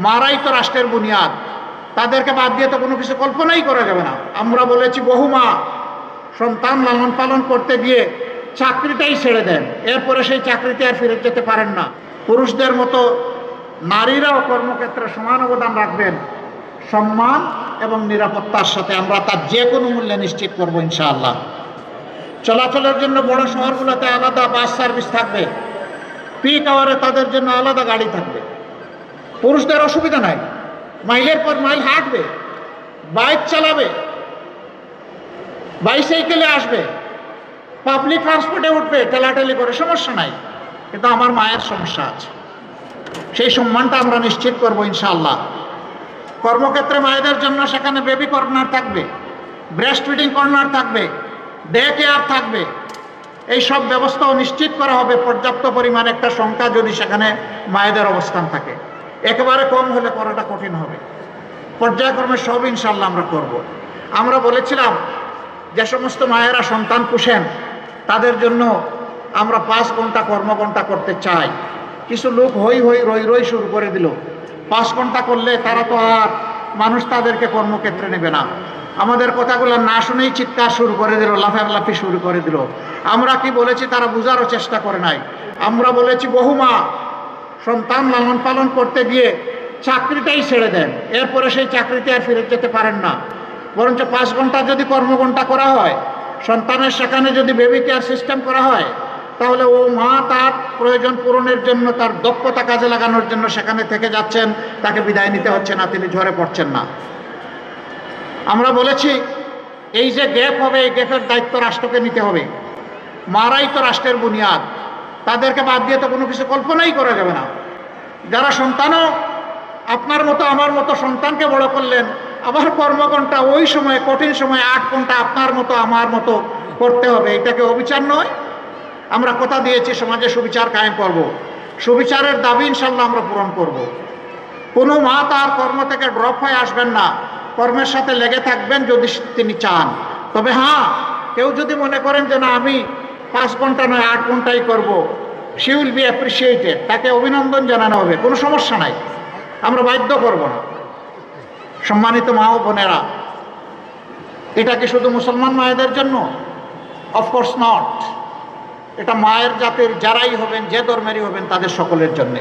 মারাই তো রাষ্ট্রের বুনিয়াদ, তাদেরকে বাদ দিয়ে তো কোনো কিছু কল্পনাই করা যাবে না। আমরা বলেছি বহু মা সন্তান লালন পালন করতে গিয়ে চাকরিটাই ছেড়ে দেন, এরপরে সেই চাকরিতে আর ফিরে যেতে পারেন না। পুরুষদের মতো নারীরাও কর্মক্ষেত্রে সমান অবদান রাখবেন, সম্মান এবং নিরাপত্তার সাথে আমরা তার যে কোনো মূল্যে নিশ্চিত করবো ইনশাআল্লাহ। চলাচলের জন্য বড় শহরগুলোতে আলাদা বাস সার্ভিস থাকবে, পিক আওয়ারে তাদের জন্য আলাদা গাড়ি থাকবে। পুরুষদের অসুবিধা নাই, মাইলের পর মাইল হাঁটবে, বাইক চালাবে, বাইসাইকেলে আসবে, পাবলিক ট্রান্সপোর্টে উঠবে, ঠেলাঠেলি করে, সমস্যা নাই। কিন্তু আমার মায়ের সমস্যা আছে, সেই সম্মানটা আমরা নিশ্চিত করবো ইনশাআল্লাহ। কর্মক্ষেত্রে মায়েদের জন্য সেখানে বেবি কর্নার থাকবে, ব্রেস্ট ফিডিং কর্নার থাকবে, ডে কেয়ার থাকবে। এই সব ব্যবস্থাও নিশ্চিত করা হবে, পর্যাপ্ত পরিমাণে একটা সংখ্যা যদি সেখানে মায়েদের অবস্থান থাকে। একেবারে কম হলে করাটা কঠিন হবে। পর্যায়ক্রমে সব ইনশাআল্লাহ আমরা করব। আমরা বলেছিলাম যে সমস্ত মায়েরা সন্তান পোষেন তাদের জন্য আমরা 5 ঘন্টা কর্মঘণ্টা করতে চাই। কিছু লোক হই রই রই শুরু করে দিল। 5 ঘন্টা করলে তারা তো আর মানুষ তাদেরকে কর্মক্ষেত্রে নেবে না। আমাদের কথাগুলো না শুনেই চিৎকার শুরু করে দিল, লাফালাফি শুরু করে দিল। আমরা কি বলেছি তারা বোঝারও চেষ্টা করে নাই। আমরা বলেছি বহু মা সন্তান লালন পালন করতে গিয়ে চাকরিটাই ছেড়ে দেন, এরপরে সেই চাকরিতে আর ফিরে যেতে পারেন না। বরঞ্চ 5 ঘন্টা যদি কর্মঘণ্টা করা হয়, সন্তানের সেখানে যদি বেবি কেয়ার সিস্টেম করা হয়, তাহলে ও মা তার প্রয়োজন পূরণের জন্য, তার দক্ষতা কাজে লাগানোর জন্য সেখানে থেকে যাচ্ছেন, তাকে বিদায় নিতে হচ্ছে না, তিনি ঝরে পড়ছেন না। আমরা বলেছি এই যে গ্যাপ হবে, এই গ্যাপের দায়িত্ব রাষ্ট্রকে নিতে হবে। মারাই তো রাষ্ট্রের বুনিয়াদ, তাদেরকে বাদ দিয়ে তো কোনো কিছু কল্পনাই করা যাবে না। যারা সন্তানও আপনার মতো আমার মতো সন্তানকে বড় করলেন, আবার কর্মঘণ্টা ওই সময় কঠিন সময় 8 ঘন্টা আপনার মতো আমার মতো করতে হবে, এটাকে অবিচার নয়? আমরা কথা দিয়েছি সমাজে সুবিচার কায়েম করব, সুবিচারের দাবি ইনশাল্লাহ আমরা পূরণ করব। কোনো মা তার কর্ম থেকে ড্রপ হয়ে আসবেন না, কর্মের সাথে লেগে থাকবেন যদি তিনি চান। তবে হ্যাঁ, কেউ যদি মনে করেন যে না আমি 5 ঘন্টা নয় 8 ঘন্টাই করব, শি উইল বি অ্যাপ্রিসিয়েটেড, তাকে অভিনন্দন জানানো হবে, কোনো সমস্যা নাই, আমরা বাধ্য করব না। সম্মানিত মা ও বোনেরা, এটা কি শুধু মুসলমান মায়েদের জন্য? Of course not. এটা মায়ের জাতির যারাই হবেন, যে ধর্মেরই হবেন, তাদের সকলের জন্যে।